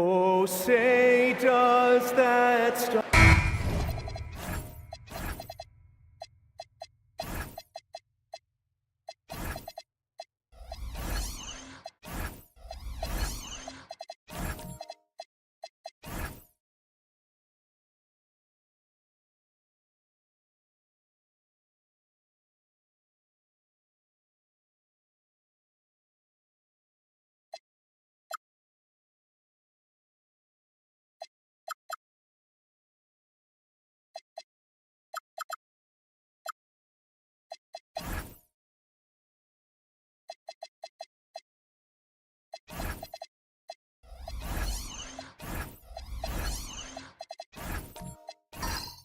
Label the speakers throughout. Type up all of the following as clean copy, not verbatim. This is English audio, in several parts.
Speaker 1: Oh, say does that star...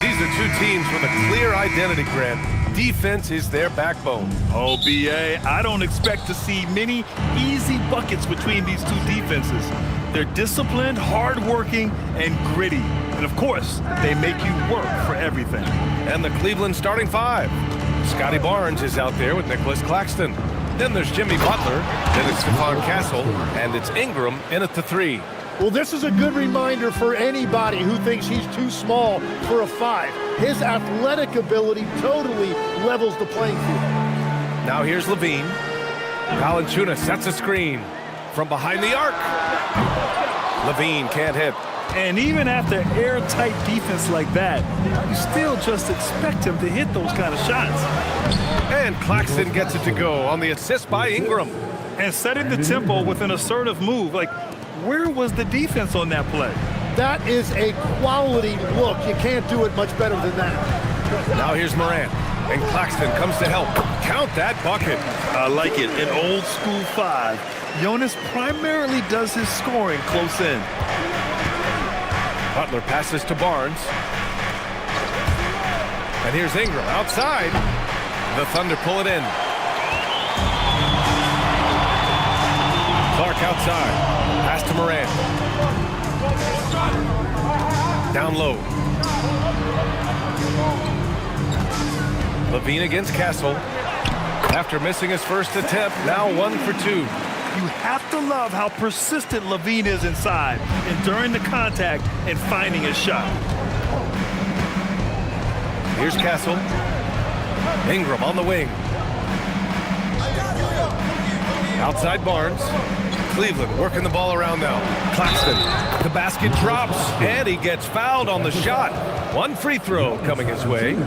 Speaker 2: These are two teams with a clear identity, Grant. Defense is their backbone.
Speaker 3: Oh, B.A., I don't expect to see many easy buckets between these two defenses. They're disciplined, hardworking, and gritty. And, of course, they make you work for everything.
Speaker 2: And the Cleveland starting five. Scotty Barnes is out there with Nicholas Claxton. Then there's Jimmy Butler, then it's Stephon Castle, and it's Ingram in at the three.
Speaker 4: Well, this is a good reminder for anybody who thinks he's too small for a 5. His athletic ability totally levels the playing field.
Speaker 2: Now here's Levine. Valanciunas sets a screen from behind the arc. Levine can't hit.
Speaker 3: And even after airtight defense like that, you still just expect him to hit those kind of shots.
Speaker 2: And Claxton gets it to go on the assist by Ingram.
Speaker 3: And setting the tempo with an assertive move. Like, where was the defense on that play?
Speaker 4: That is a quality look. You can't do it much better than that.
Speaker 2: Now here's Morant. And Claxton comes to help. Count that bucket.
Speaker 3: I like it. In old school 5, Jonas primarily does his scoring close in.
Speaker 2: Butler passes to Barnes. And here's Ingram outside. The Thunder pull it in. Clark outside. Pass to Morant. Down low. Levine against Castle. After missing his first attempt, now 1 for 2.
Speaker 3: You have to love how persistent Levine is inside, enduring the contact and finding his shot.
Speaker 2: Here's Castle. Ingram on the wing. Outside Barnes. Cleveland working the ball around now. Claxton. The basket drops, and he gets fouled on the shot. 1 free throw coming his way.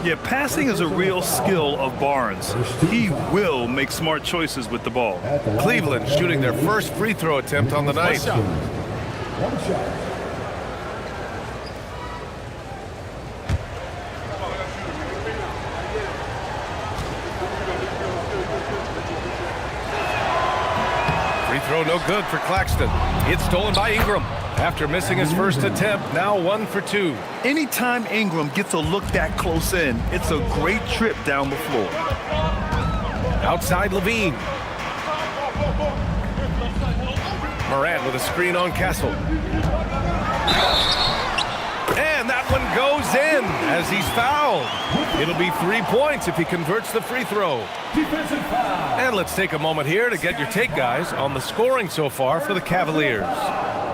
Speaker 3: Yeah, passing is a real skill of Barnes. He will make smart choices with the ball.
Speaker 2: Cleveland shooting their first free throw attempt on the night.
Speaker 4: One shot.
Speaker 2: Free throw no good for Claxton. It's stolen by Ingram. After missing his first attempt, now 1 for 2.
Speaker 3: Anytime Ingram gets a look that close in, it's a great trip down the floor.
Speaker 2: Outside Levine. Morant with a screen on Castle. And that one goes in as he's fouled. It'll be 3 points if he converts the free throw. And let's take a moment here to get your take, guys, on the scoring so far for the Cavaliers.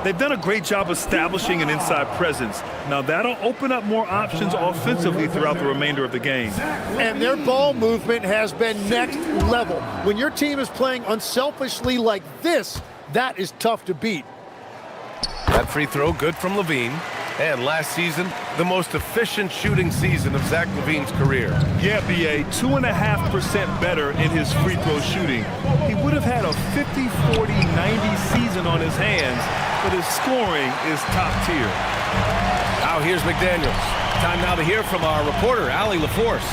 Speaker 3: They've done a great job establishing an inside presence. Now that'll open up more options offensively throughout the remainder of the game.
Speaker 4: And their ball movement has been next level. When your team is playing unselfishly like this, that is tough to beat.
Speaker 2: That free throw good from LaVine. And last season, the most efficient shooting season of Zach LaVine's career.
Speaker 3: Yeah, B.A., 2.5% better in his free throw shooting. He would have had a 50, 40, 90 season on his hands, but his scoring is top tier.
Speaker 2: Now here's McDaniels. Time now to hear from our reporter, Allie LaForce.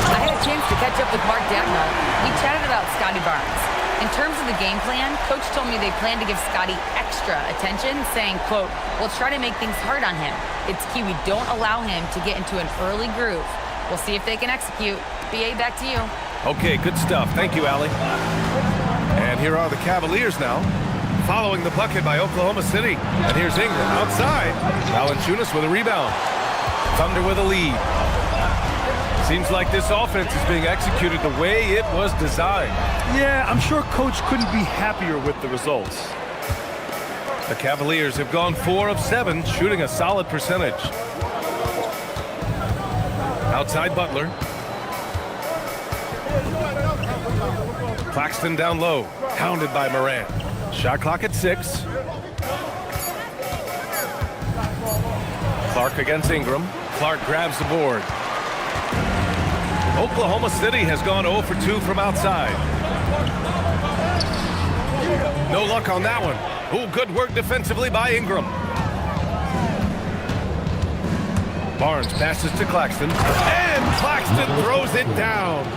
Speaker 5: I had a chance to catch up with Mark Dagnall. We chatted about Scottie Barnes. In terms of the game plan, Coach told me they plan to give Scottie extra attention, saying, quote, "We'll try to make things hard on him. It's key we don't allow him to get into an early groove. We'll see if they can execute." B.A., back to you.
Speaker 2: Okay, good stuff. Thank you, Allie. And here are the Cavaliers now, following the bucket by Oklahoma City. And here's Ingram outside. Valanciunas with a rebound. Thunder with a lead. Seems like this offense is being executed the way it was designed.
Speaker 3: Yeah, I'm sure Coach couldn't be happier with the results.
Speaker 2: The Cavaliers have gone 4 of 7, shooting a solid percentage. Outside Butler. Claxton down low, hounded by Morant. Shot clock at 6. Clark against Ingram. Clark grabs the board. Oklahoma City has gone 0 for 2 from outside. No luck on that one. Oh, good work defensively by Ingram. Barnes passes to Claxton, and Claxton throws it down.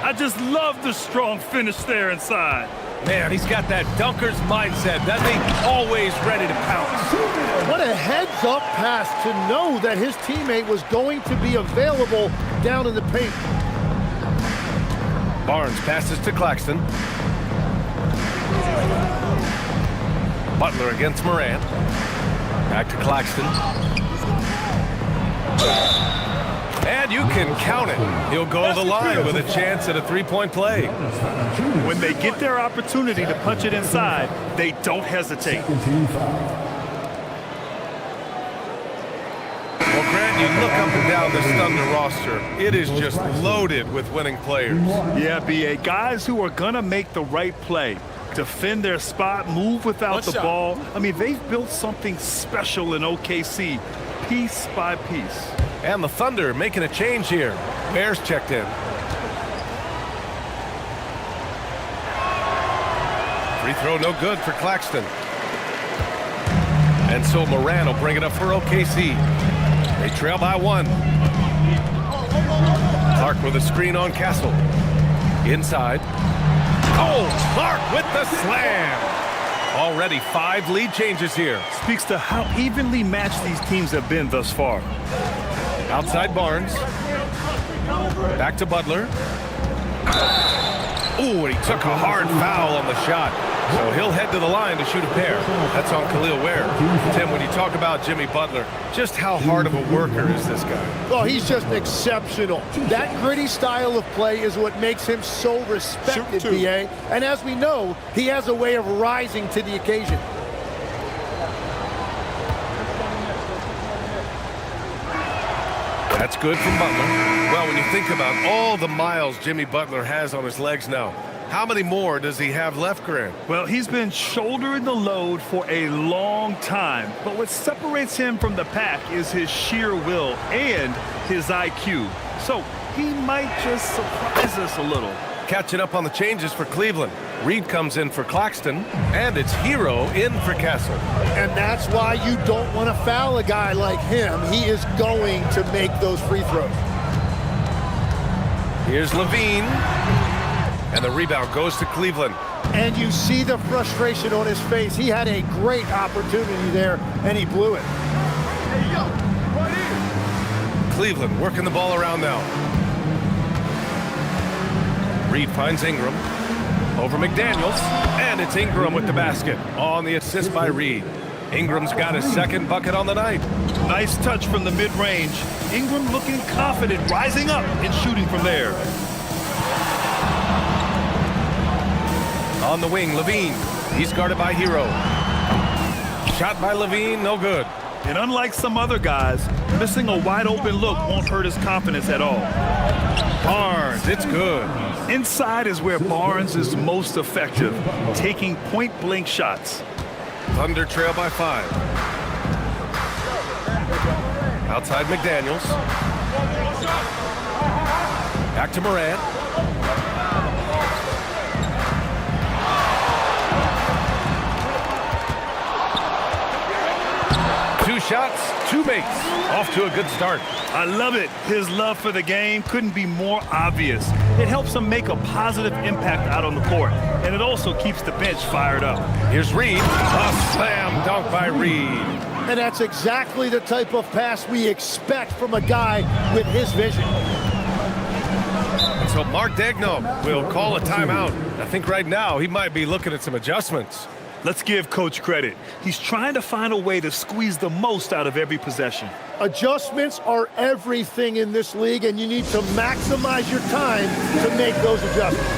Speaker 3: I just love the strong finish there inside.
Speaker 2: Man, he's got that dunker's mindset, doesn't he? Always ready to pounce.
Speaker 4: What a heads-up pass to know that his teammate was going to be available down in the paint.
Speaker 2: Barnes passes to Claxton. Butler against Morant. Back to Claxton. And you can count it. He'll go to the line with a chance at a three-point play.
Speaker 3: When they get their opportunity to punch it inside, they don't hesitate.
Speaker 2: Well, Grant, you look up and down this Thunder roster. It is just loaded with winning players.
Speaker 3: Yeah, B.A., guys who are going to make the right play, defend their spot, move without the ball. I mean, they've built something special in OKC, piece by piece.
Speaker 2: And the Thunder making a change here. Bears checked in. Free throw no good for Claxton. And so Morant will bring it up for OKC. They trail by 1. Clark with a screen on Castle. Inside. Oh, Clark with the slam. Already 5 lead changes here.
Speaker 3: Speaks to how evenly matched these teams have been thus far.
Speaker 2: Outside Barnes. Back to Butler. Ooh, and he took a hard foul on the shot. So he'll head to the line to shoot a pair. That's on Khalil Ware. Tim, when you talk about Jimmy Butler, just how hard of a worker is this guy?
Speaker 4: Oh, he's just exceptional. That gritty style of play is what makes him so respected, BA. And as we know, he has a way of rising to the occasion.
Speaker 2: That's good from Butler. Well, when you think about all the miles Jimmy Butler has on his legs now, how many more does he have left, Grant?
Speaker 3: Well, he's been shouldering the load for a long time, but what separates him from the pack is his sheer will and his IQ. So he might just surprise us a little.
Speaker 2: Catching up on the changes for Cleveland. Reed comes in for Claxton, and it's Hero in for Castle.
Speaker 4: And that's why you don't want to foul a guy like him. He is going to make those free throws.
Speaker 2: Here's LaVine. And the rebound goes to Cleveland.
Speaker 4: And you see the frustration on his face. He had a great opportunity there, and he blew it.
Speaker 2: Cleveland working the ball around now. Reed finds Ingram. Over McDaniels. And it's Ingram with the basket on the assist by Reed. Ingram's got his second bucket on the night.
Speaker 3: Nice touch from the mid-range. Ingram looking confident, rising up and shooting from there.
Speaker 2: On the wing, Levine. He's guarded by Hero. Shot by Levine, no good.
Speaker 3: And unlike some other guys, missing a wide-open look won't hurt his confidence at all.
Speaker 2: Barnes, it's good.
Speaker 3: Inside is where Barnes is most effective, taking point-blank shots.
Speaker 2: Thunder trail by 5. Outside McDaniels. Back to Morant. Two shots, 2 makes. Off to a good start.
Speaker 3: I love it. His love for the game couldn't be more obvious. It helps him make a positive impact out on the court, and it also keeps the bench fired up.
Speaker 2: Here's Reed. A slam dunk by Reed.
Speaker 4: And that's exactly the type of pass we expect from a guy with his vision.
Speaker 2: And so Mark Daigneault will call a timeout. I think right now he might be looking at some adjustments.
Speaker 3: Let's give Coach credit. He's trying to find a way to squeeze the most out of every possession.
Speaker 4: Adjustments are everything in this league, and you need to maximize your time to make those adjustments.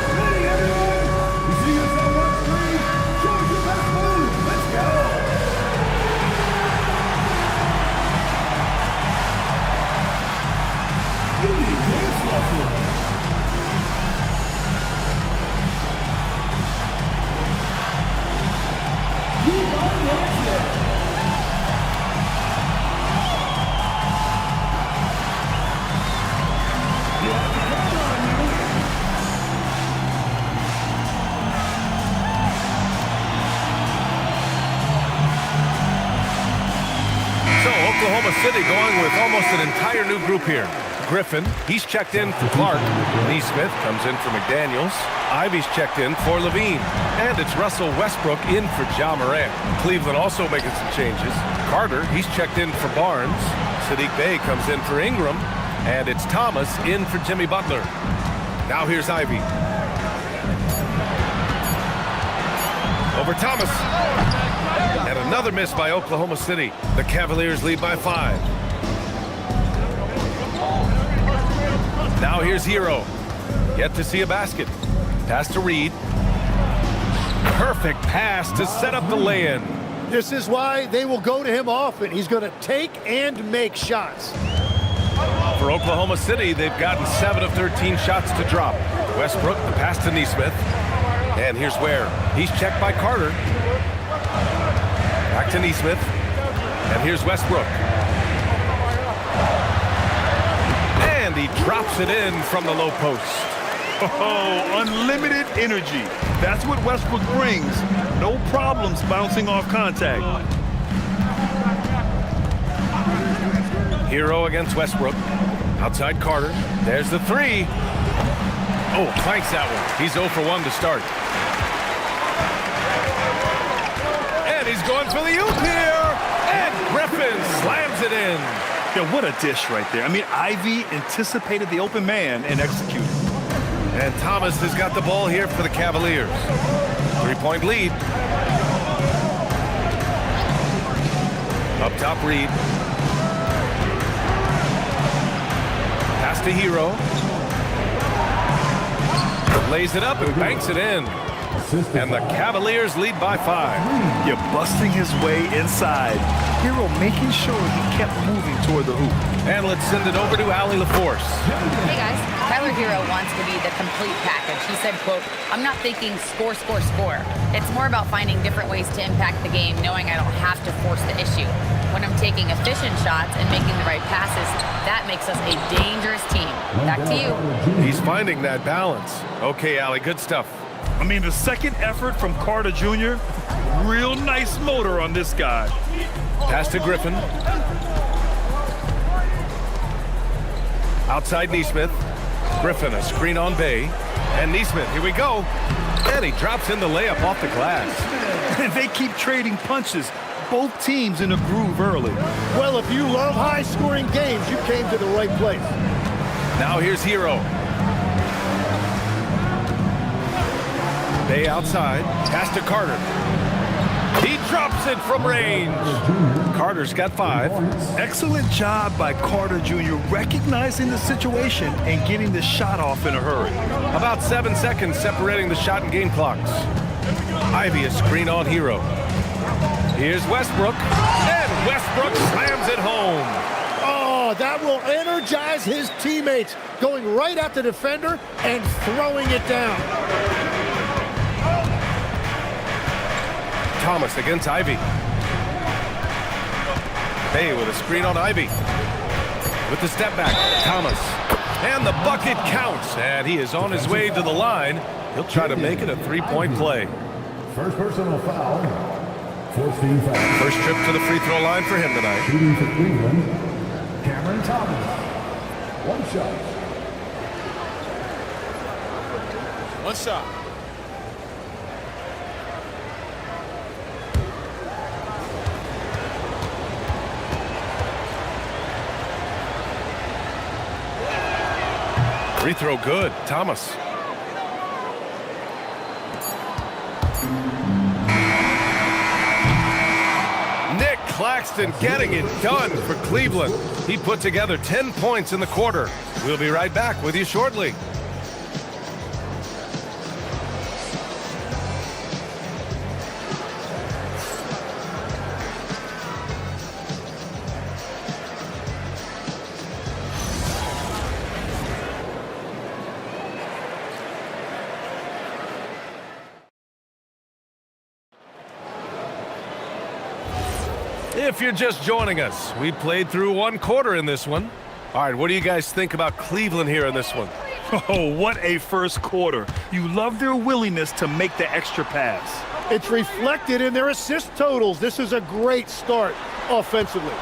Speaker 2: Oklahoma City going with almost an entire new group here. Griffin, he's checked in for Clark. Nesmith comes in for McDaniels. Ivy's checked in for Levine. And it's Russell Westbrook in for Ja Morant. Cleveland also making some changes. Carter, he's checked in for Barnes. Saddiq Bey comes in for Ingram. And it's Thomas in for Jimmy Butler. Now here's Ivy. Over Thomas. And another miss by Oklahoma City. The Cavaliers lead by 5. Now here's Hero. Yet to see a basket. Pass to Reed. Perfect pass to set up the lay-in.
Speaker 4: This is why they will go to him often. He's going to take and make shots.
Speaker 2: For Oklahoma City, they've gotten 7 of 13 shots to drop. Westbrook, the pass to Nesmith. And here's Ware. He's checked by Carter. Back to Nesmith. And here's Westbrook. And he drops it in from the low post.
Speaker 3: Oh, unlimited energy. That's what Westbrook brings. No problems bouncing off contact.
Speaker 2: Hero against Westbrook. Outside Carter. There's the 3. Oh, clanks that one. He's 0 for 1 to start. And he's going for the oop here. And Griffin slams it in.
Speaker 3: Yeah, what a dish right there. I mean, Ivy anticipated the open man and executed.
Speaker 2: And Thomas has got the ball here for the Cavaliers. 3-point lead. Up top, Reed. Pass to Hero. Lays it up and banks it in. And the Cavaliers lead by 5.
Speaker 3: You're busting his way inside. Hero making sure he kept moving toward the hoop.
Speaker 2: And let's send it over to Allie LaForce.
Speaker 5: Hey guys, Tyler Hero wants to be the complete package. He said, quote, "I'm not thinking score, score, score. It's more about finding different ways to impact the game, knowing I don't have to force the issue. When I'm taking efficient shots and making the right passes, that makes us a dangerous team." Back to you.
Speaker 2: He's finding that balance. Okay, Allie, good stuff.
Speaker 3: I mean, the second effort from Carter Jr., real nice motor on this guy.
Speaker 2: Pass to Griffin. Outside Nesmith. Griffin, a screen on Bey. And Nesmith, here we go. And he drops in the layup off the glass.
Speaker 3: And they keep trading punches. Both teams in a groove early.
Speaker 4: Well, if you love high-scoring games, you came to the right place.
Speaker 2: Now here's Hero. Bey outside. Pass to Carter. He drops it from range. Carter's got 5.
Speaker 3: Excellent job by Carter Jr. recognizing the situation and getting the shot off in a hurry.
Speaker 2: About 7 seconds separating the shot and game clocks. Ivy a screen on Hero. Here's Westbrook, and Westbrook slams it home.
Speaker 4: Oh, that will energize his teammates, going right at the defender and throwing it down.
Speaker 2: Thomas against Ivy. Bay with a screen on Ivy. With the step back, Thomas. And the bucket counts, and he is on his way to the line. He'll try to make it a 3-point play.
Speaker 6: First personal foul. First team foul.
Speaker 2: First trip to the free throw line for him tonight.
Speaker 6: Shooting for Cleveland, Cameron Thomas. One shot.
Speaker 1: One shot.
Speaker 2: Free throw good, Thomas. Nick Claxton getting it done for Cleveland. He put together 10 points in the quarter. We'll be right back with you shortly. If you're just joining us, we played through 1 quarter in this one. All right, what do you guys think about Cleveland here in this one?
Speaker 3: Oh, what a first quarter. You love their willingness to make the extra pass.
Speaker 4: It's reflected in their assist totals. This is a great start offensively.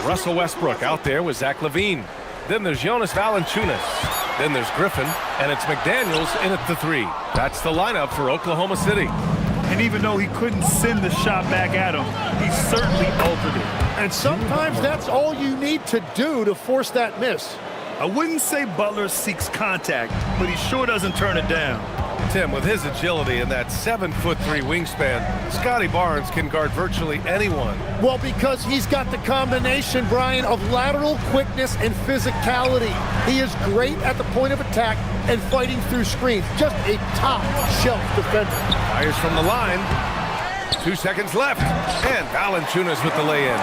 Speaker 2: Russell Westbrook out there with Zach LaVine. Then there's Jonas Valanciunas. Then there's Griffin, and it's McDaniels in at the 3. That's the lineup for Oklahoma City.
Speaker 3: And even though he couldn't send the shot back at him, he certainly altered it.
Speaker 4: And sometimes that's all you need to do to force that miss.
Speaker 3: I wouldn't say Butler seeks contact, but he sure doesn't turn it down.
Speaker 2: Tim, with his agility and that 7'3" wingspan, Scotty Barnes can guard virtually anyone.
Speaker 4: Well, because he's got the combination, Brian, of lateral quickness and physicality. He is great at the point of attack and fighting through screens. Just a top-shelf defender.
Speaker 2: Fires from the line. 2 seconds left. And Valanciunas with the lay-in.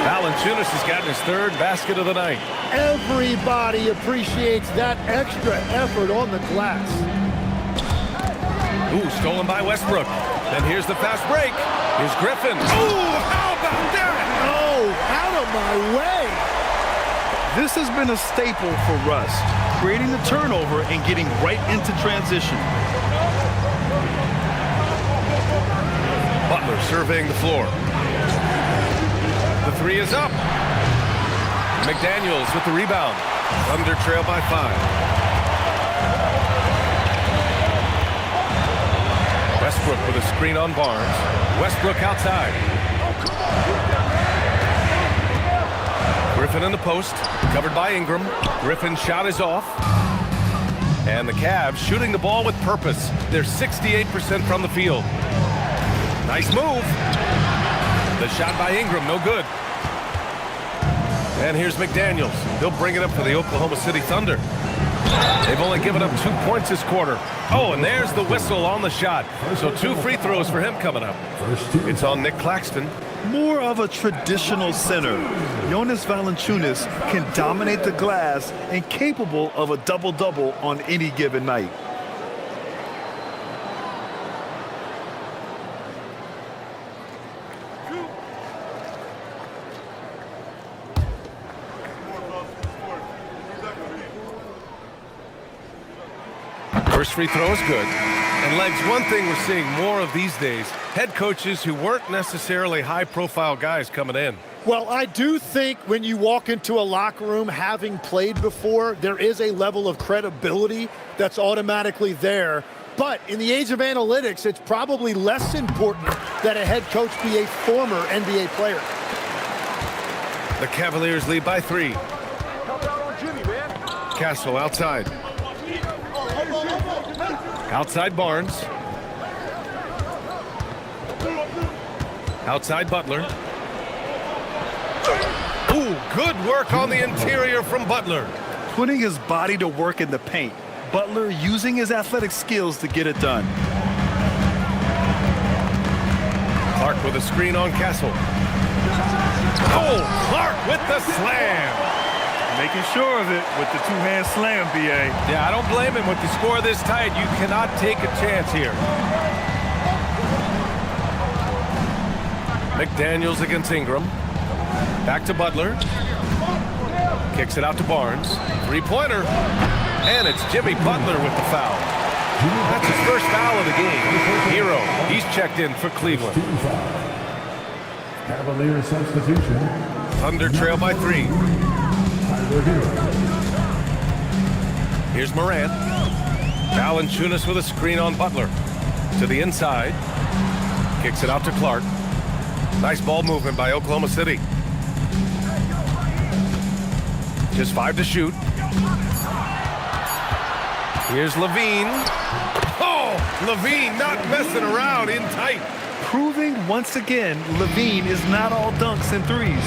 Speaker 2: Valanciunas has gotten his 3rd basket of the night.
Speaker 4: Everybody appreciates that extra effort on the glass.
Speaker 2: Ooh, stolen by Westbrook. Then here's the fast break. Here's Griffin. Ooh, how about that?
Speaker 4: Oh, out of my way.
Speaker 3: This has been a staple for Russ, creating the turnover and getting right into transition.
Speaker 2: Butler surveying the floor. The 3 is up. McDaniels with the rebound. Thunder trail by 5. Westbrook with a screen on Barnes. Westbrook outside. Griffin in the post, covered by Ingram. Griffin's shot is off. And the Cavs shooting the ball with purpose. They're 68% from the field. Nice move. The shot by Ingram, no good. And here's McDaniels. He'll bring it up for the Oklahoma City Thunder. They've only given up 2 points this quarter. Oh, and there's the whistle on the shot. So 2 free throws for him coming up. It's on Nick Claxton.
Speaker 3: More of a traditional center, Jonas Valanciunas can dominate the glass and capable of a double-double on any given night.
Speaker 2: First free throw is good. And Legs, one thing we're seeing more of these days, head coaches who weren't necessarily high-profile guys coming in.
Speaker 4: Well, I do think when you walk into a locker room having played before, there is a level of credibility that's automatically there. But in the age of analytics, it's probably less important that a head coach be a former NBA player.
Speaker 2: The Cavaliers lead by 3. Castle outside. Outside Barnes. Outside Butler. Ooh, good work on the interior from Butler.
Speaker 3: Putting his body to work in the paint. Butler using his athletic skills to get it done.
Speaker 2: Clark with a screen on Castle. Oh, Clark with the slam.
Speaker 3: Making sure of it with the two-hand slam, B.A.
Speaker 2: Yeah, I don't blame him. With the score this tight, you cannot take a chance here. McDaniels against Ingram. Back to Butler. Kicks it out to Barnes. Three-pointer. And it's Jimmy Butler with the foul. That's his first foul of the game. Hero, he's checked in for Cleveland.
Speaker 6: Cavalier substitution.
Speaker 2: Thunder trail by 3.
Speaker 6: Tyler Hero.
Speaker 2: Here's Morant. Valanciunas with a screen on Butler. To the inside. Kicks it out to Clark. Nice ball movement by Oklahoma City. Just 5 to shoot. Here's Levine. Oh, Levine not messing around, in tight.
Speaker 3: Proving once again, Levine is not all dunks and threes.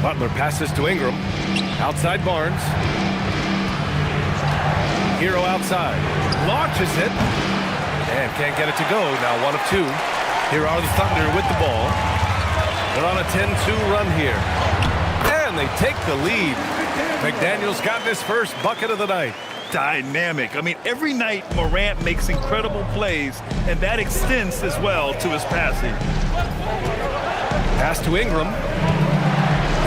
Speaker 2: Butler passes to Ingram. Outside Barnes. Hero outside. Launches it. And can't get it to go. Now 1 of 2. Here are the Thunder with the ball. They're on a 10-2 run here. And they take the lead. McDaniels got his first bucket of the night.
Speaker 3: Dynamic. I mean, every night Morant makes incredible plays, and that extends as well to his passing.
Speaker 2: Pass to Ingram.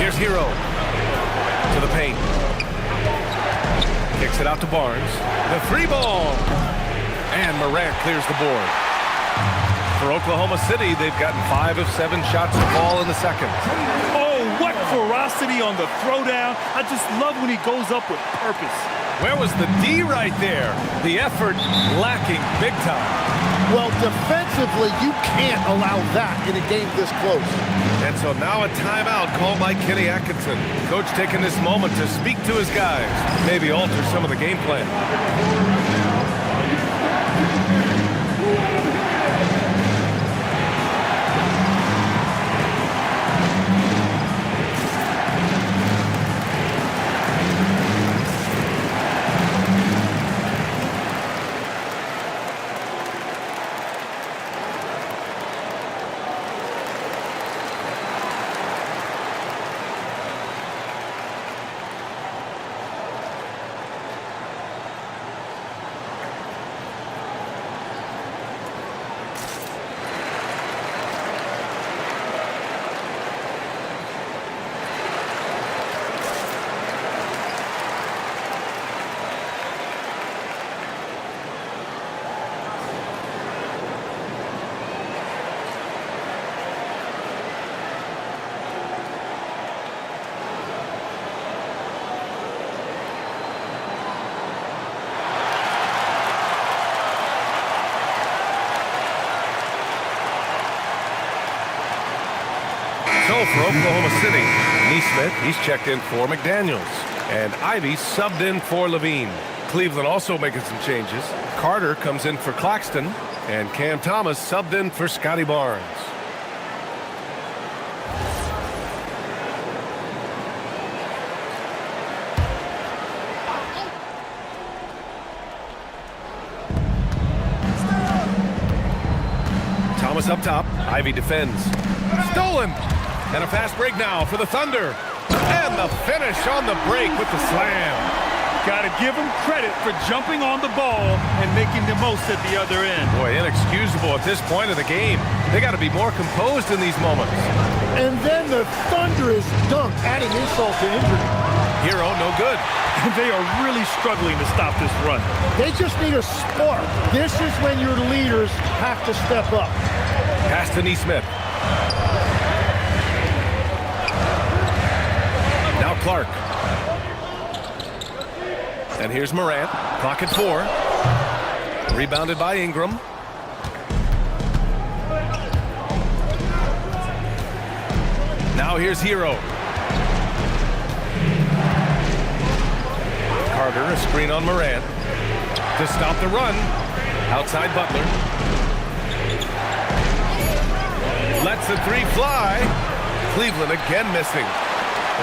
Speaker 2: Here's Hero. To the paint. Kicks it out to Barnes. The 3 ball. And Morant clears the board. For Oklahoma City, they've gotten 5 of 7 shots to fall in the second.
Speaker 3: Oh, what ferocity on the throwdown. I just love when he goes up with purpose.
Speaker 2: Where was the D right there? The effort lacking big time.
Speaker 4: Well, defensively, you can't allow that in a game this close.
Speaker 2: And so now a timeout called by Kenny Atkinson. Coach taking this moment to speak to his guys, maybe alter some of the game plan. So for Oklahoma City, Nesmith, he's checked in for McDaniels. And Ivy subbed in for Levine. Cleveland also making some changes. Carter comes in for Claxton. And Cam Thomas subbed in for Scotty Barnes. Thomas up top. Ivy defends. Stolen. And a fast break now for the Thunder. And the finish on the break with the slam.
Speaker 3: Got to give him credit for jumping on the ball and making the most at the other end.
Speaker 2: Boy, inexcusable at this point of the game. They got to be more composed in these moments.
Speaker 4: And then the thunderous dunk, adding insult to injury.
Speaker 2: Hero, no good.
Speaker 3: They are really struggling to stop this run.
Speaker 4: They just need a spark. This is when your leaders have to step up.
Speaker 2: Pass to Nesmith. Now Clark. And here's Morant. Clock at 4. Rebounded by Ingram. Now here's Hero. Carter, a screen on Morant. To stop the run. Outside Butler. Lets the three fly. Cleveland again missing.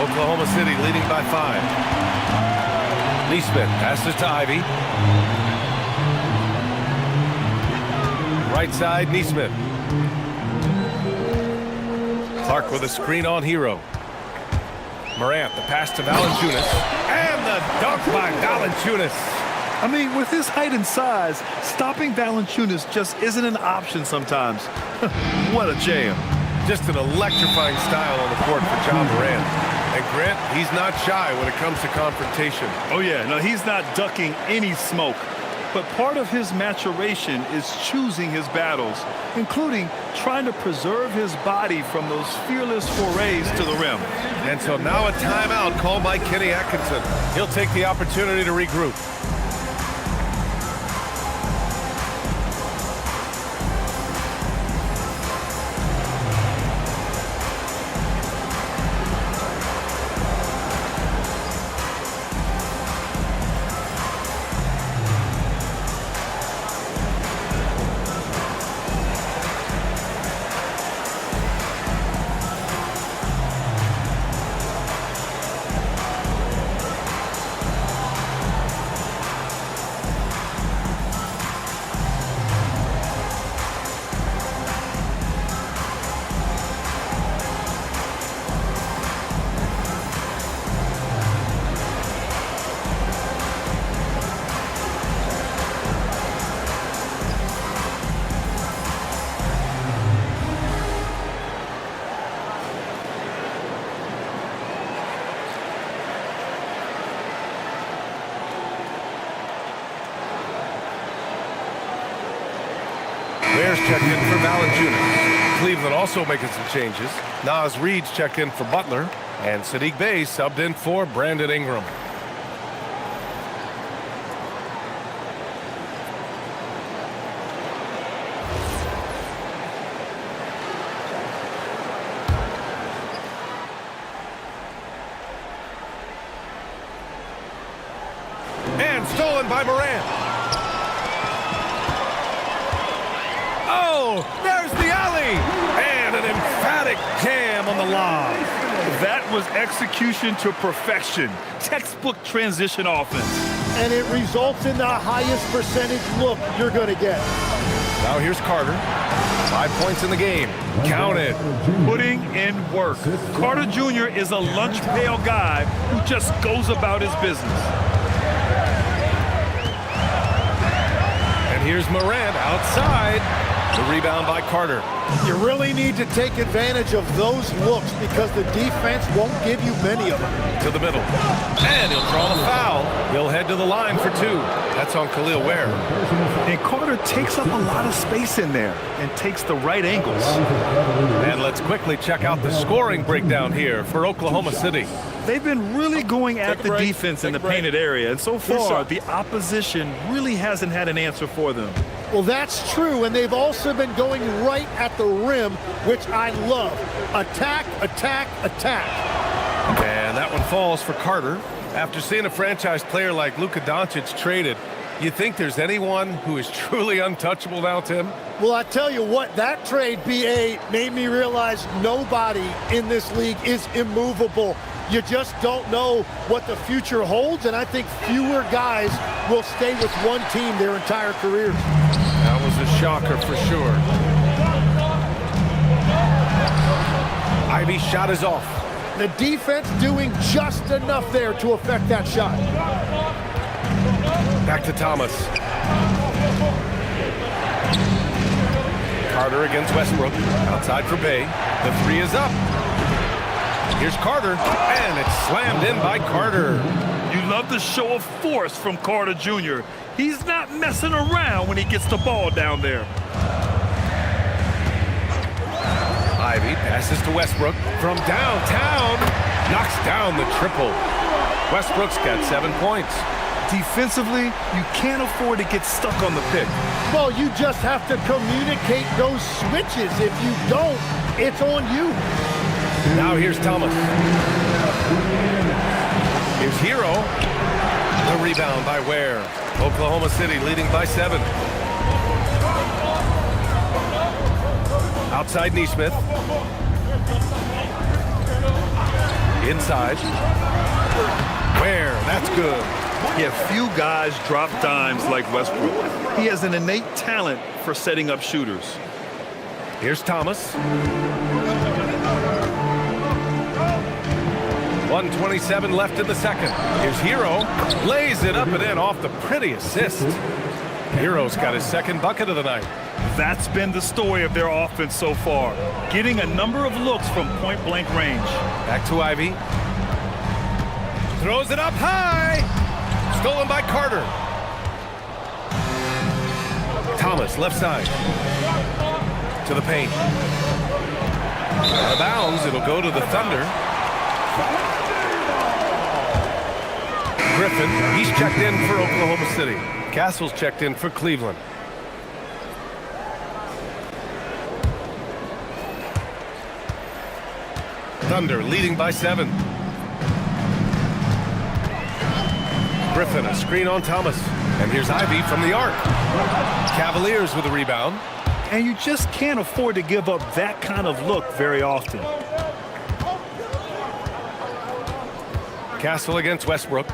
Speaker 2: Oklahoma City leading by 5. Neesmith passes to Ivy. Right side, Neesmith. Clark with a screen on Hero. Morant, the pass to Valanciunas. And the dunk by Valanciunas.
Speaker 3: I mean, with his height and size, stopping Valanciunas just isn't an option sometimes. What a jam.
Speaker 2: Just an electrifying style on the court for John Morant. And Grant, he's not shy when it comes to confrontation.
Speaker 3: Oh, yeah. No, he's not ducking any smoke. But part of his maturation is choosing his battles, including trying to preserve his body from those fearless forays to the rim.
Speaker 2: And so now a timeout called by Kenny Atkinson. He'll take the opportunity to regroup. Bears checked in for Valanciunas. Cleveland also making some changes. Naz Reid's checked in for Butler. And Sadiq Bey subbed in for Brandon Ingram. And stolen by Morant. Oh, there's the alley. And an emphatic jam on the lob.
Speaker 3: That was execution to perfection. Textbook transition offense.
Speaker 4: And it results in the highest percentage look you're going to get.
Speaker 2: Now here's Carter. 5 points in the game. Counted.
Speaker 3: Putting in work. Carter Jr. is a lunch pail guy who just goes about his business.
Speaker 2: And here's Morant outside. The rebound by Carter.
Speaker 4: You really need to take advantage of those looks because the defense won't give you many of them.
Speaker 2: To the middle. And he'll draw the foul. He'll head to the line for 2. That's on Khalil Ware.
Speaker 3: And Carter takes up a lot of space in there and takes the right angles.
Speaker 2: And let's quickly check out the scoring breakdown here for Oklahoma City.
Speaker 3: They've been really going at the defense in the painted area, and so far the opposition really hasn't had an answer for them.
Speaker 4: Well, that's true, and they've also been going right at the rim, which I love. Attack, attack, attack.
Speaker 2: And that one falls for Carter. After seeing a franchise player like Luka Doncic traded, you think there's anyone who is truly untouchable now, Tim?
Speaker 4: Well, I tell you what, that trade, BA, made me realize nobody in this league is immovable. You just don't know what the future holds, and I think fewer guys will stay with one team their entire careers.
Speaker 2: That was a shocker for sure. Ivy's shot is off.
Speaker 4: The defense doing just enough there to affect that shot.
Speaker 2: Back to Thomas. Carter against Westbrook. Outside for Bey. The 3 is up. Here's Carter, and it's slammed in by Carter.
Speaker 3: You love the show of force from Carter Jr. He's not messing around when he gets the ball down there.
Speaker 2: Ivy passes to Westbrook from downtown. Knocks down the triple. Westbrook's got 7 points.
Speaker 3: Defensively, you can't afford to get stuck on the pick.
Speaker 4: Well, you just have to communicate those switches. If you don't, it's on you.
Speaker 2: Now here's Thomas. Here's Hero. The rebound by Ware. Oklahoma City leading by 7. Outside Neesmith. Inside. Where? That's good.
Speaker 3: Yeah, few guys drop dimes like Westbrook. He has an innate talent for setting up shooters.
Speaker 2: Here's Thomas. 1:27 left in the second. Here's Hero. Lays it up and in off the pretty assist. Hero's got his second bucket of the night.
Speaker 3: That's been the story of their offense so far, getting a number of looks from point-blank range.
Speaker 2: Back to Ivy. Throws it up high. Stolen by Carter. Thomas, left side. To the paint. Out of bounds, it'll go to the Thunder. Griffin, he's checked in for Oklahoma City. Castle's checked in for Cleveland. Thunder leading by 7. Griffin, a screen on Thomas. And here's Ivy from the arc. Cavaliers with a rebound.
Speaker 3: And you just can't afford to give up that kind of look very often.
Speaker 2: Castle against Westbrook.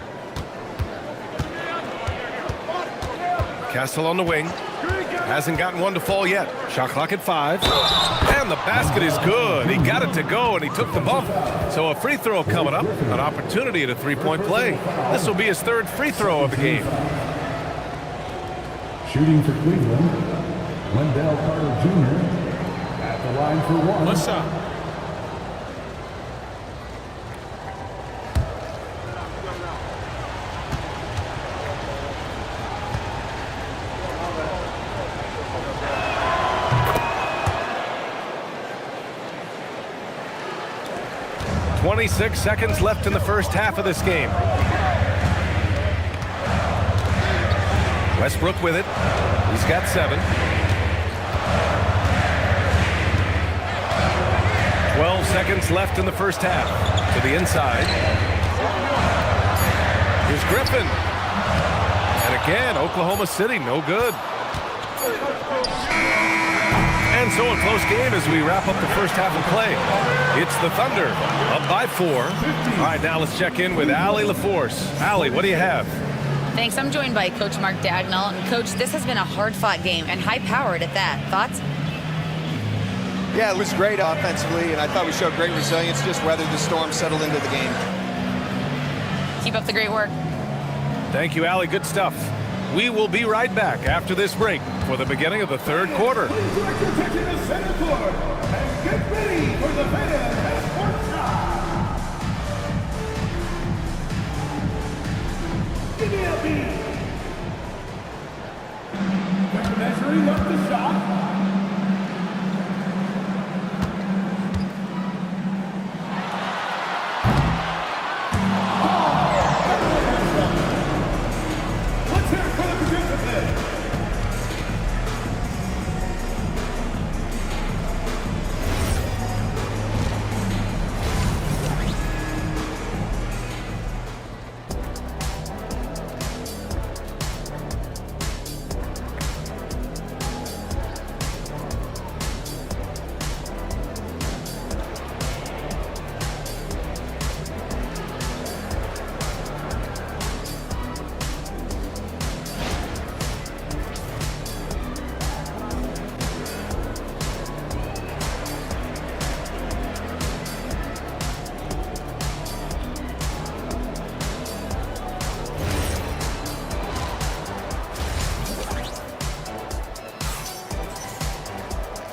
Speaker 2: Castle on the wing. Hasn't gotten one to fall yet. Shot clock at 5. And the basket is good. He got it to go, and he took the bump. So a free throw coming up. An opportunity at a three-point play. This will be his 3rd free throw of the game.
Speaker 6: Shooting for Cleveland, Wendell Carter Jr. at the line for 1.
Speaker 1: One shot.
Speaker 2: .26 seconds left in the first half of this game. Westbrook with it. He's got 7. 12 seconds left in the first half. To the inside. Here's Griffin. And again, Oklahoma City, no good. And so a close game as we wrap up the first half of play. It's the Thunder up by 4. All right, now let's check in with Allie LaForce. Allie, what do you have?
Speaker 5: Thanks. I'm joined by Coach Mark Dagnall. And, Coach, this has been a hard-fought game and high-powered at that. Thoughts?
Speaker 7: Yeah, it was great offensively, and I thought we showed great resilience, just weathered the storm, settled into the game.
Speaker 5: Keep up the great work.
Speaker 2: Thank you, Allie. Good stuff. We will be right back after this break for the beginning of the 3rd quarter.
Speaker 6: Please direct your attention to center court and get ready for the fan passport shot. Give me a beat. Measuring up the shot.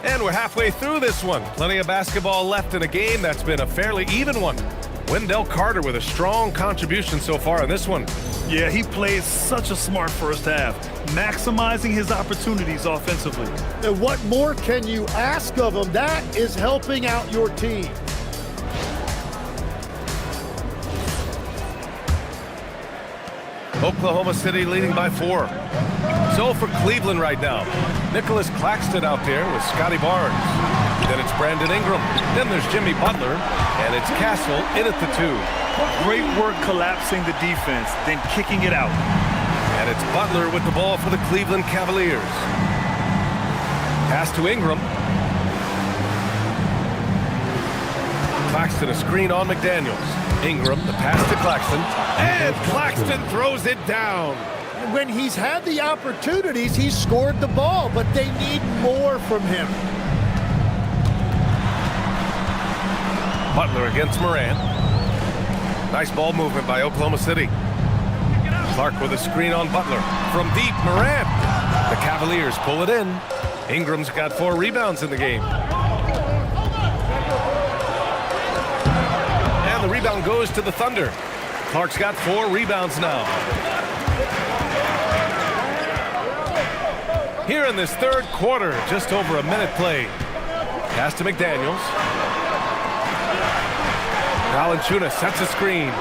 Speaker 2: And we're halfway through this one. Plenty of basketball left in a game that's been a fairly even one. Wendell Carter with a strong contribution so far in this one.
Speaker 3: Yeah, he plays such a smart first half, maximizing his opportunities offensively.
Speaker 4: And what more can you ask of him? That is helping out your team.
Speaker 2: Oklahoma City leading by 4. So for Cleveland right now, Nicholas Claxton out there with Scotty Barnes. Then it's Brandon Ingram. Then there's Jimmy Butler. And it's Castle in at the 2.
Speaker 3: Great work collapsing the defense, then kicking it out.
Speaker 2: And it's Butler with the ball for the Cleveland Cavaliers. Pass to Ingram. Claxton a screen on McDaniels. Ingram, the pass to Claxton. And Claxton throws it down.
Speaker 4: When he's had the opportunities, he's scored the ball, but they need more from him.
Speaker 2: Butler against Morant. Nice ball movement by Oklahoma City. Clark with a screen on Butler. From deep, Morant. The Cavaliers pull it in. Ingram's got 4 rebounds in the game. And the rebound goes to the Thunder. Clark's got 4 rebounds now. Here in this third quarter, just over a minute played. Pass to McDaniels. Valanciunas sets a screen.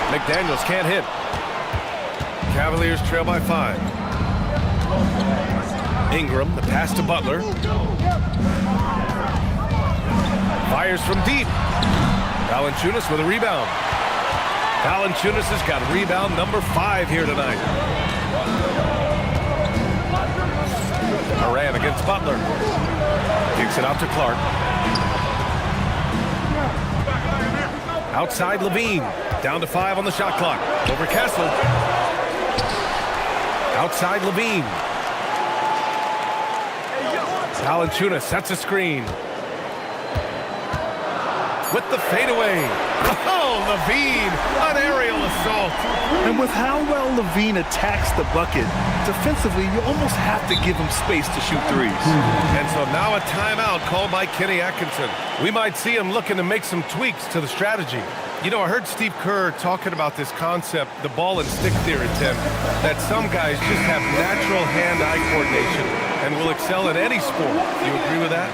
Speaker 2: McDaniels can't hit. Cavaliers trail by 5. Ingram, the pass to Butler. Fires from deep. Valanciunas with a rebound. Valanciunas has got rebound number 5 here tonight. Morant against Butler. Kicks it out to Clark. Outside Levine. Down to 5 on the shot clock. Over Kessel. Outside Levine. Valanciunas sets a screen. With the fadeaway. Oh, Levine, an aerial assault.
Speaker 3: And with how well Levine attacks the bucket, defensively, you almost have to give him space to shoot threes.
Speaker 2: And so now a timeout called by Kenny Atkinson. We might see him looking to make some tweaks to the strategy. You know, I heard Steve Kerr talking about this concept, the ball and stick theory, Tim, that some guys just have natural hand-eye coordination and will excel at any sport. Do you agree with that?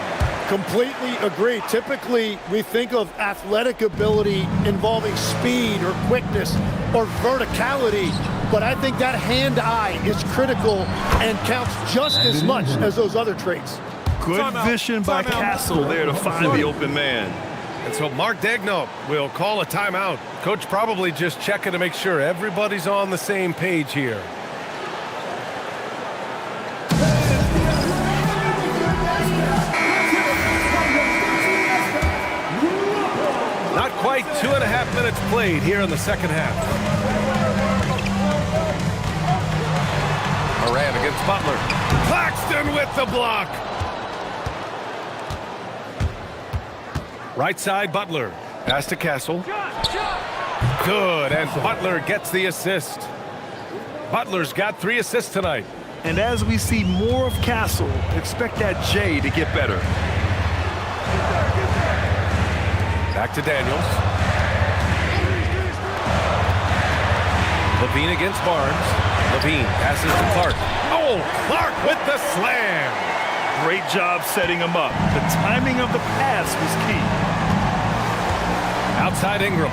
Speaker 4: Completely agree. Typically, we think of athletic ability involving speed or quickness or verticality, but I think that hand-eye is critical and counts just as much as those other traits.
Speaker 3: Good vision by Castle there to find the open man.
Speaker 2: And so Mark Daigneault will call a timeout. Coach probably just checking to make sure everybody's on the same page here. Not quite 2.5 minutes played here in the second half. Morant against Butler. Claxton with the block. Right side, Butler. Pass to Castle. Good, and Butler gets the assist. Butler's got 3 assists tonight.
Speaker 3: And as we see more of Castle, expect that J to get better.
Speaker 2: Back to Daniels. Levine against Barnes. Levine passes to Clark. Oh, Clark with the slam.
Speaker 3: Great job setting him up. The timing of the pass was key.
Speaker 2: Outside Ingram.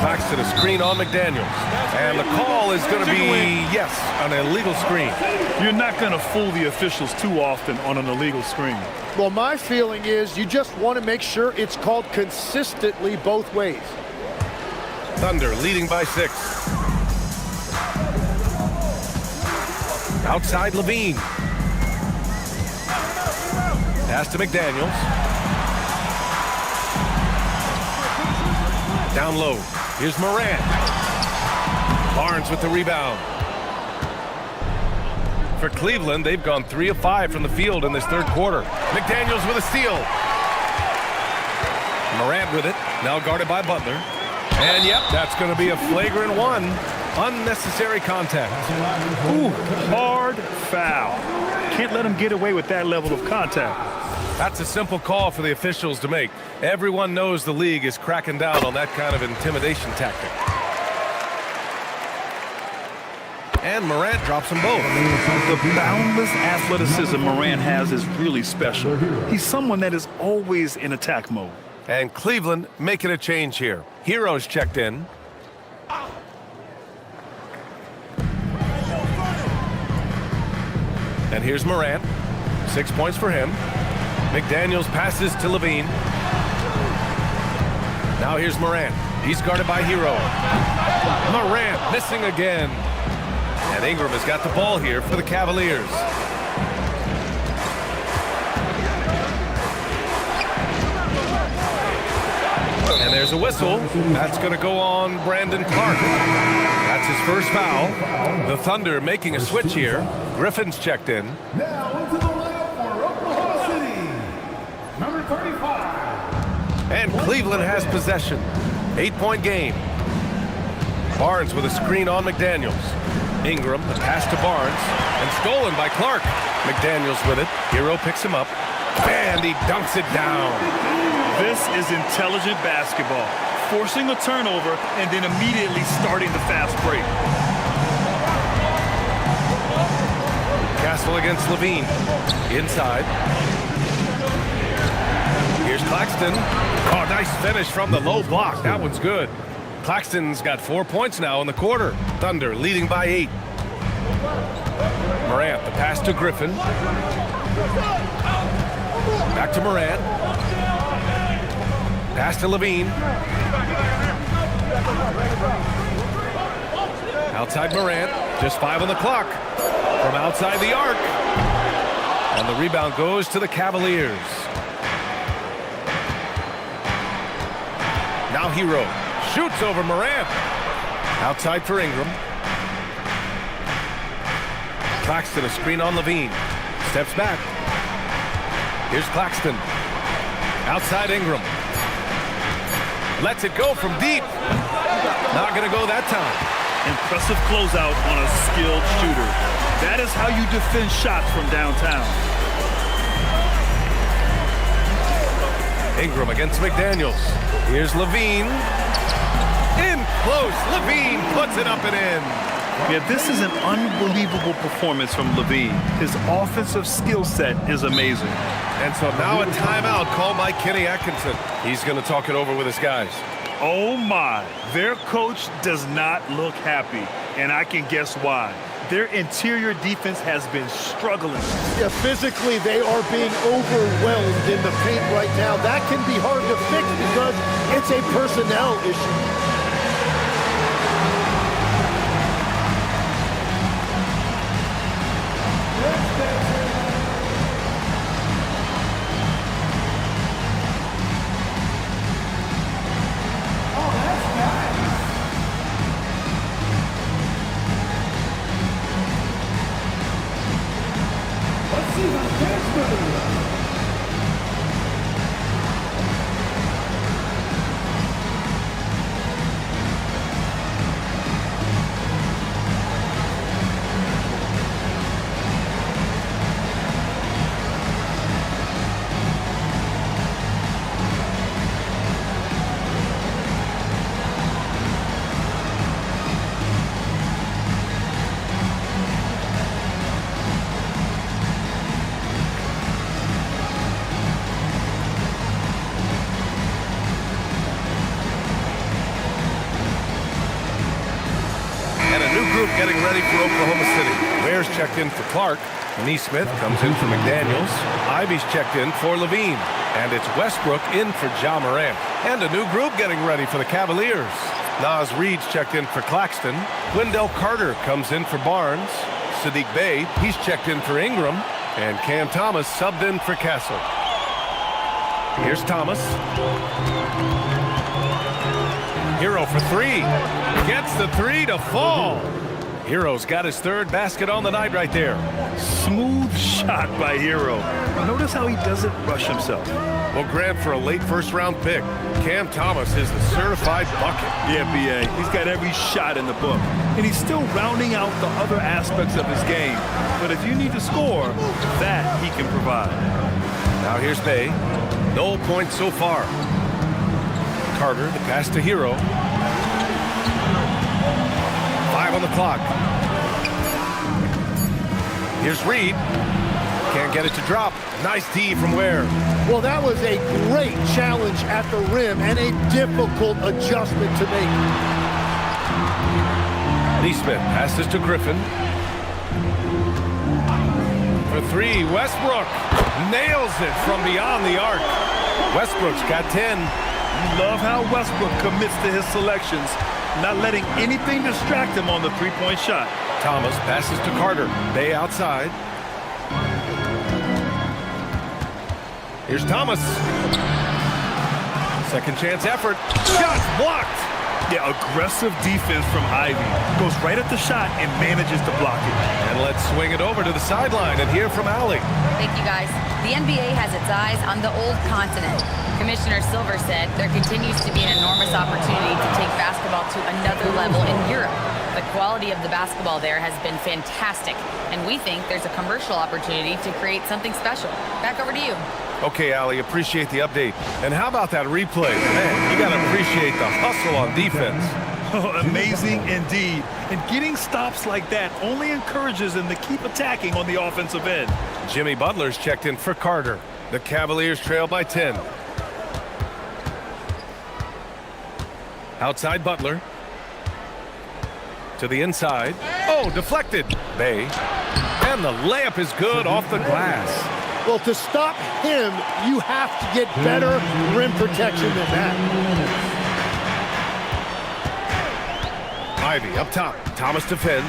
Speaker 2: Claxton a screen on McDaniels. And the call is going to be, yes, an illegal screen.
Speaker 3: You're not going to fool the officials too often on an illegal screen.
Speaker 4: Well, my feeling is you just want to make sure it's called consistently both ways.
Speaker 2: Thunder leading by 6. Outside Levine. Pass to McDaniels. Down low. Here's Morant. Barnes with the rebound. For Cleveland, they've gone 3 of 5 from the field in this third quarter. McDaniels with a steal. Morant with it. Now guarded by Butler. And yep, that's going to be a flagrant 1. Unnecessary contact.
Speaker 3: Ooh, hard foul. Can't let him get away with that level of contact.
Speaker 2: That's a simple call for the officials to make. Everyone knows the league is cracking down on that kind of intimidation tactic. And Morant drops them both.
Speaker 3: The boundless athleticism Morant has is really special. He's someone that is always in attack mode.
Speaker 2: And Cleveland making a change here. Heroes checked in. And here's Morant. 6 points for him. McDaniels passes to Levine. Now here's Morant. He's guarded by Hero. Morant missing again. And Ingram has got the ball here for the Cavaliers. And there's a whistle. That's going to go on Brandon Clark. That's his first foul. The Thunder making a switch here. Griffin's checked in.
Speaker 6: Now into the lineup for Oklahoma City, number 35.
Speaker 2: And Cleveland has possession. 8-point game. Barnes with a screen on McDaniels. Ingram, the pass to Barnes, and stolen by Clark. McDaniels with it. Hero picks him up, and he dunks it down.
Speaker 3: This is intelligent basketball. Forcing a turnover and then immediately starting the fast break.
Speaker 2: Castle against Levine. Inside. Here's Claxton. Oh, nice finish from the low block. That one's good. Claxton's got 4 points now in the quarter. Thunder leading by 8. Morant, the pass to Griffin. Back to Morant. Pass to Levine. Outside Morant. Just 5 on the clock. From outside the arc. And the rebound goes to the Cavaliers. Now Hero. Shoots over Morant. Outside for Ingram. Claxton, a screen on Levine. Steps back. Here's Claxton. Outside Ingram. Lets it go from deep. Not going to go that time.
Speaker 3: Impressive closeout on a skilled shooter. That is how you defend shots from downtown.
Speaker 2: Ingram against McDaniels. Here's Levine. In close. Levine puts it up and in.
Speaker 3: Yeah, this is an unbelievable performance from Levine. His offensive skill set is amazing.
Speaker 2: And so now a timeout called by Kenny Atkinson. He's going to talk it over with his guys.
Speaker 3: Oh my, their coach does not look happy, and I can guess why. Their interior defense has been struggling.
Speaker 4: Yeah, physically, they are being overwhelmed in the paint right now. That can be hard to fix because it's a personnel issue.
Speaker 2: Getting ready for Oklahoma City. Ware's checked in for Clark. Neesmith comes in for McDaniels. Ivy's checked in for Levine. And it's Westbrook in for Ja Morant. And a new group getting ready for the Cavaliers. Naz Reid's checked in for Claxton. Wendell Carter comes in for Barnes. Sadiq Bey, he's checked in for Ingram. And Cam Thomas subbed in for Castle. Here's Thomas. Hero for 3. Gets the 3 to fall. Hero's got his 3rd basket on the night right there.
Speaker 3: Smooth shot by Hero. Notice how he doesn't rush himself.
Speaker 2: Well, Grant, for a late first-round pick, Cam Thomas is the certified bucket.
Speaker 3: Yeah, B.A. He's got every shot in the book. And he's still rounding out the other aspects of his game. But if you need to score, that he can provide.
Speaker 2: Now here's Bey. No points so far. Carter, the pass to Hero. 5 on the clock. Here's Reid. Can't get it to drop. Nice D from Ware.
Speaker 4: Well, that was a great challenge at the rim and a difficult adjustment to make.
Speaker 2: Neesmith passes to Griffin. For 3, Westbrook nails it from beyond the arc. Westbrook's got 10.
Speaker 3: You love how Westbrook commits to his selections, not letting anything distract him on the three-point shot.
Speaker 2: Thomas passes to Carter. Bey outside. Here's Thomas. Second chance effort. Shot blocked.
Speaker 3: Yeah, aggressive defense from Ivy. Goes right at the shot and manages to block it.
Speaker 2: And let's swing it over to the sideline and hear from Allie.
Speaker 5: Thank you, guys. The NBA has its eyes on the old continent. Commissioner Silver said there continues to be an enormous opportunity to take basketball to another level in Europe. The quality of the basketball there has been fantastic, and we think there's a commercial opportunity to create something special. Back over to you.
Speaker 2: Okay, Allie, appreciate the update. And how about that replay? Man, you got to appreciate the hustle on defense.
Speaker 3: Amazing indeed. And getting stops like that only encourages them to keep attacking on the offensive end.
Speaker 2: Jimmy Butler's checked in for Carter. The Cavaliers trail by 10. Outside Butler. To the inside. Oh, deflected. Bay. And the layup is good off the glass.
Speaker 4: Well, to stop him, you have to get better rim protection than that.
Speaker 2: Ivy up top. Thomas defends.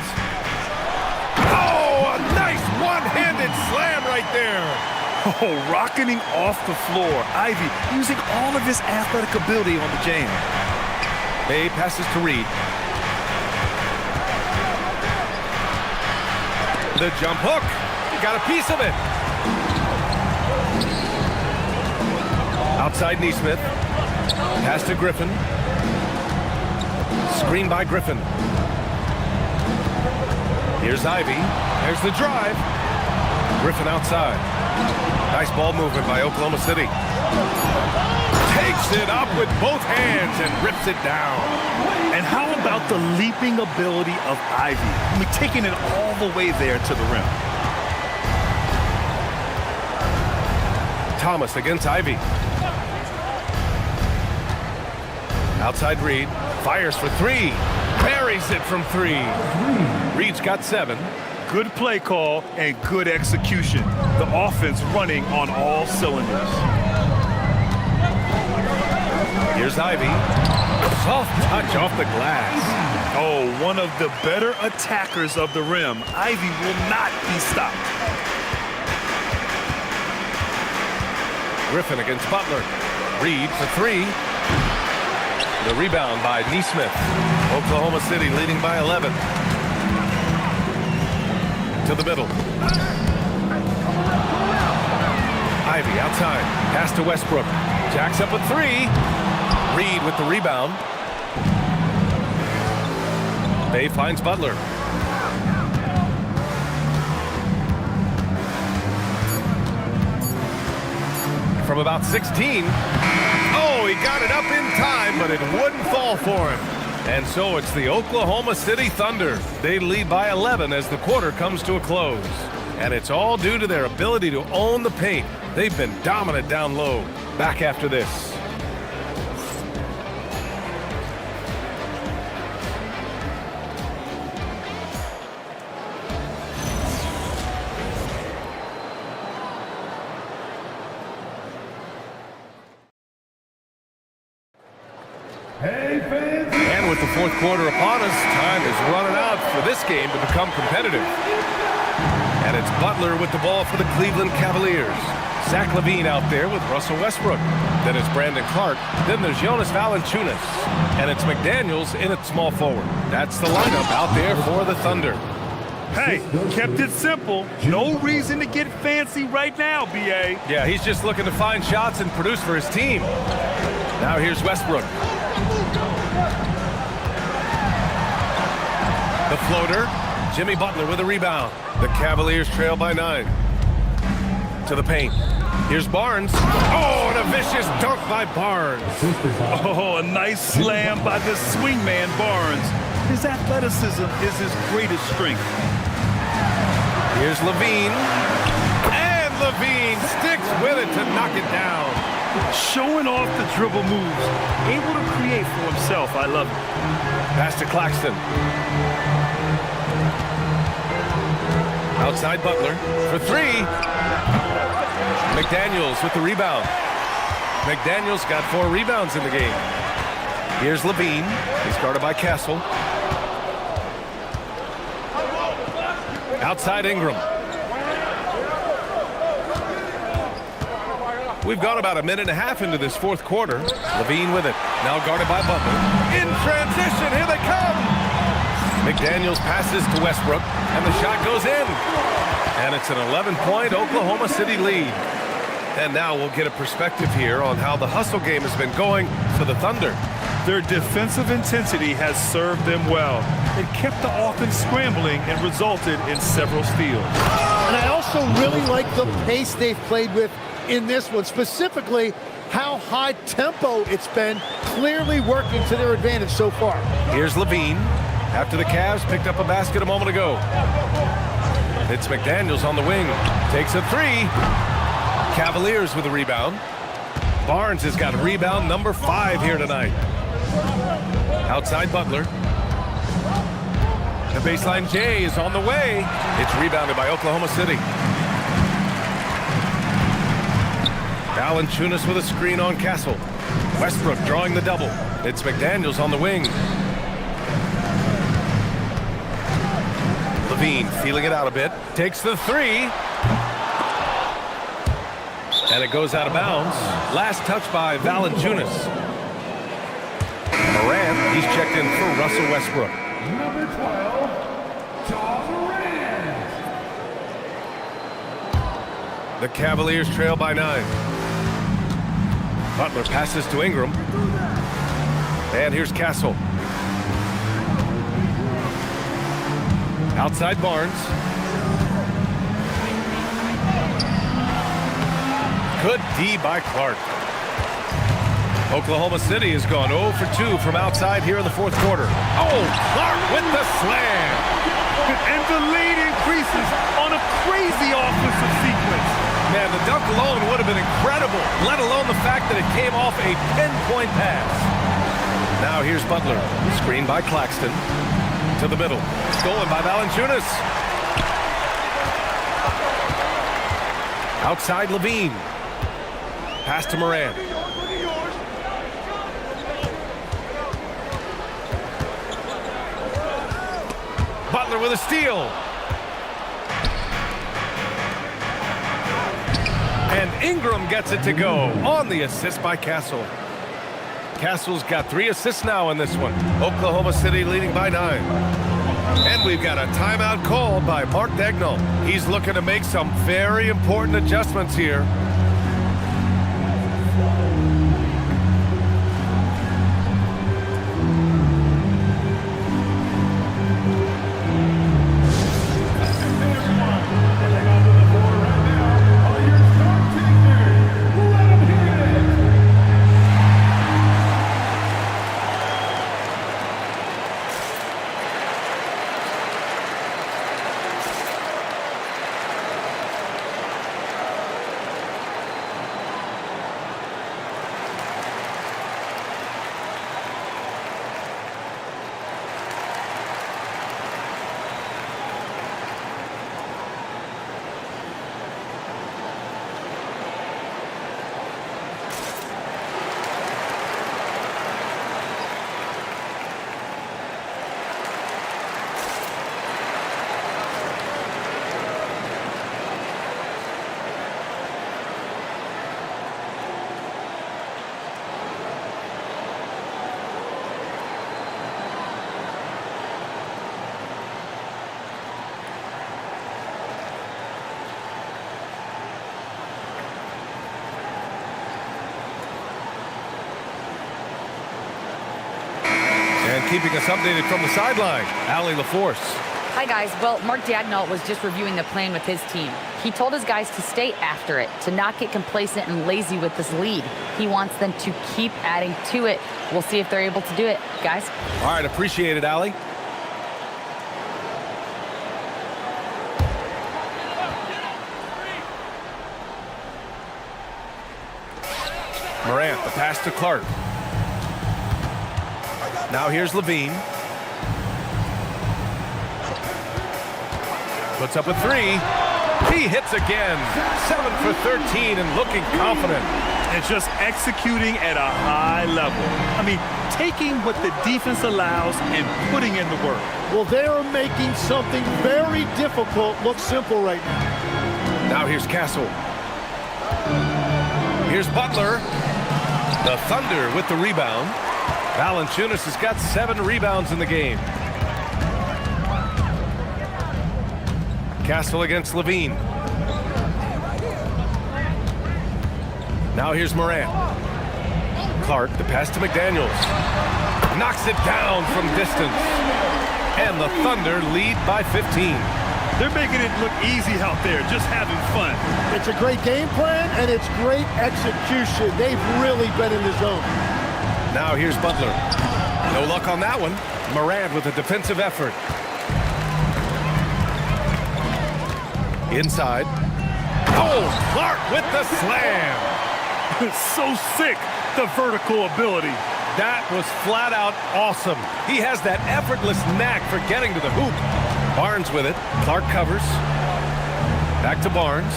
Speaker 2: Oh, a nice one-handed slam right there.
Speaker 3: Oh, rocketing off the floor. Ivy using all of his athletic ability on the jam.
Speaker 2: Bay passes to Reed. The jump hook. He got a piece of it. Outside Nesmith. Pass to Griffin. Screen by Griffin. Here's Ivy. There's the drive. Griffin outside. Nice ball movement by Oklahoma City. Takes it up with both hands and rips it down.
Speaker 3: And how about the leaping ability of Ivy? I mean, taking it all the way there to the rim.
Speaker 2: Thomas against Ivy. Outside Reed. Fires for three. Buries it from three. Reed's got 7.
Speaker 3: Good play call and good execution. The offense running on all cylinders.
Speaker 2: Here's Ivy. Soft touch off the glass.
Speaker 3: Oh, one of the better attackers of the rim. Ivy will not be stopped.
Speaker 2: Griffin against Butler. Reed for 3. The rebound by Nesmith. Oklahoma City leading by 11. To the middle. Ivy outside. Pass to Westbrook. Jacks up a 3. Reed with the rebound. Bay finds Butler. From about 16. Oh, he got it up in time, but it wouldn't fall for him. And so it's the Oklahoma City Thunder. They lead by 11 as the quarter comes to a close. And it's all due to their ability to own the paint. They've been dominant down low. Back after this. And with the fourth quarter upon us, time is running out for this game to become competitive. And it's Butler with the ball for the Cleveland Cavaliers. Zach LaVine out there with Russell Westbrook. Then it's Brandon Clark. Then there's Jonas Valanciunas. And it's McDaniels in at small forward. That's the lineup out there for the Thunder.
Speaker 3: Hey, kept it simple. No reason to get fancy right now, B.A.
Speaker 2: Yeah, he's just looking to find shots and produce for his team. Now here's Westbrook. The floater. Jimmy Butler with a rebound. The Cavaliers trail by 9. To the paint. Here's Barnes. Oh, and a vicious dunk by Barnes.
Speaker 3: Oh, a nice slam by the swingman Barnes. His athleticism is his greatest strength.
Speaker 2: Here's LaVine. And LaVine sticks with it to knock it down.
Speaker 3: Showing off the dribble moves. Able to create for himself. I love it.
Speaker 2: Pass to Claxton. Outside Butler for 3. McDaniels with the rebound. McDaniels got 4 rebounds in the game. Here's LaVine. He's guarded by Castle. Outside Ingram. We've gone about a minute and a half into this fourth quarter. Levine with it. Now guarded by Butler. In transition, here they come! McDaniels passes to Westbrook, and the shot goes in. And it's an 11-point Oklahoma City lead. And now we'll get a perspective here on how the hustle game has been going for the Thunder.
Speaker 3: Their defensive intensity has served them well. It kept the offense scrambling and resulted in several steals.
Speaker 4: And I also really like the pace they've played with in this one, specifically how high tempo it's been, clearly working to their advantage so far.
Speaker 2: Here's Levine after the Cavs picked up a basket a moment ago. It's McDaniels on the wing. Takes a three. Cavaliers with a rebound. Barnes has got rebound number 5 here tonight. Outside Butler. The baseline J is on the way. It's rebounded by Oklahoma City. Valanciunas with a screen on Castle. Westbrook drawing the double. It's McDaniels on the wing. Levine feeling it out a bit. Takes the three. And it goes out of bounds. Last touch by Valanciunas. Morant, he's checked in for Russell Westbrook.
Speaker 6: Number 12, Ja Morant.
Speaker 2: The Cavaliers trail by 9. Butler passes to Ingram. And here's Castle. Outside Barnes. Good D by Clark. Oklahoma City has gone 0 for 2 from outside here in the fourth quarter. Oh, Clark with the slam.
Speaker 3: And the lead increases on a crazy offensive sequence.
Speaker 2: Man, the dunk alone would have been incredible, let alone the fact that it came off a 10-point pass. Now here's Butler, screened by Claxton. To the middle, stolen by Valanciunas. Outside Levine. Pass to Morant. Butler with a steal. And Ingram gets it to go on the assist by Castle. Castle's got 3 assists now in this one. Oklahoma City leading by 9. And we've got a timeout called by Mark Daigneault. He's looking to make some very important adjustments here. Keeping us updated from the sideline, Allie LaForce.
Speaker 5: Hi, guys. Well, Mark Daigneault was just reviewing the plan with his team. He told his guys to stay after it, to not get complacent and lazy with this lead. He wants them to keep adding to it. We'll see if they're able to do it, guys.
Speaker 2: All right, appreciate it, Allie. Morant, the pass to Clark. Now here's Levine. Puts up a 3. He hits again. 7 for 13 and looking confident.
Speaker 3: And just executing at a high level. I mean, taking what the defense allows and putting in the work.
Speaker 4: Well, they are making something very difficult look simple right now.
Speaker 2: Now here's Castle. Here's Butler. The Thunder with the rebound. Valanciunas has got 7 rebounds in the game. Castle against Levine. Now here's Morant. Clark, the pass to McDaniels. Knocks it down from distance. And the Thunder lead by 15.
Speaker 3: They're making it look easy out there, just having fun.
Speaker 4: It's a great game plan, and it's great execution. They've really been in the zone.
Speaker 2: Now here's Butler. No luck on that one. Morant with a defensive effort. Inside. Oh, Clark with the slam.
Speaker 3: So sick, the vertical ability.
Speaker 2: That was flat out awesome. He has that effortless knack for getting to the hoop. Barnes with it. Clark covers. Back to Barnes.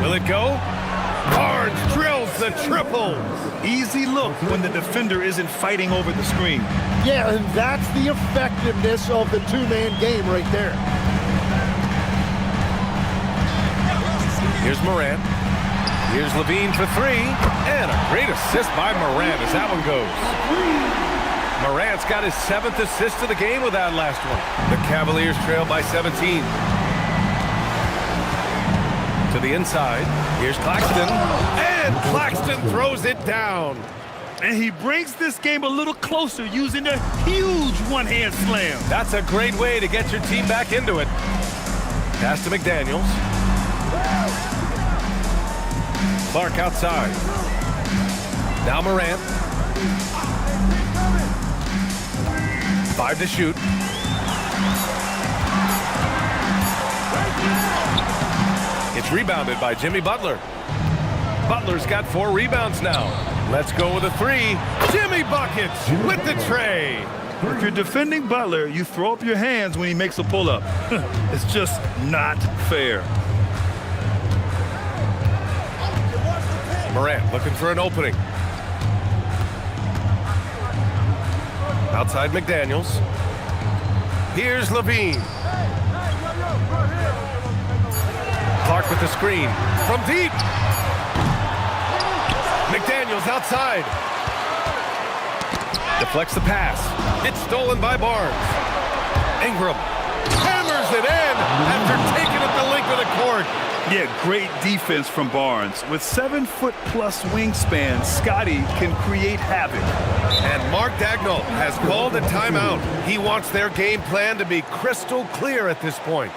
Speaker 2: Will it go? Barnes drills the triple.
Speaker 3: Easy look when the defender isn't fighting over the screen.
Speaker 4: Yeah, and that's the effectiveness of the two-man game right there.
Speaker 2: Here's Morant. Here's Levine for 3. And a great assist by Morant as that one goes. Morant's got his 7th assist of the game with that last one. The Cavaliers trail by 17. To the inside. Here's Claxton. And Claxton throws it down.
Speaker 3: And he brings this game a little closer using a huge one-hand slam.
Speaker 2: That's a great way to get your team back into it. Pass to McDaniels. Clark outside. Now Morant. 5 to shoot. It's rebounded by Jimmy Butler. Butler's got 4 rebounds now. Let's go with a 3. Jimmy buckets with the tray.
Speaker 3: If you're defending Butler, you throw up your hands when he makes a pull-up. It's just not fair.
Speaker 2: Morant looking for an opening. Outside McDaniels. Here's Levine. Clark with the screen. From deep. McDaniels outside. Deflects the pass. It's stolen by Barnes. Ingram hammers it in after taking it the length of the court.
Speaker 3: Yeah, great defense from Barnes. With 7-foot-plus wingspan, Scotty can create havoc.
Speaker 2: And Mark Daigneault has called a timeout. He wants their game plan to be crystal clear at this point.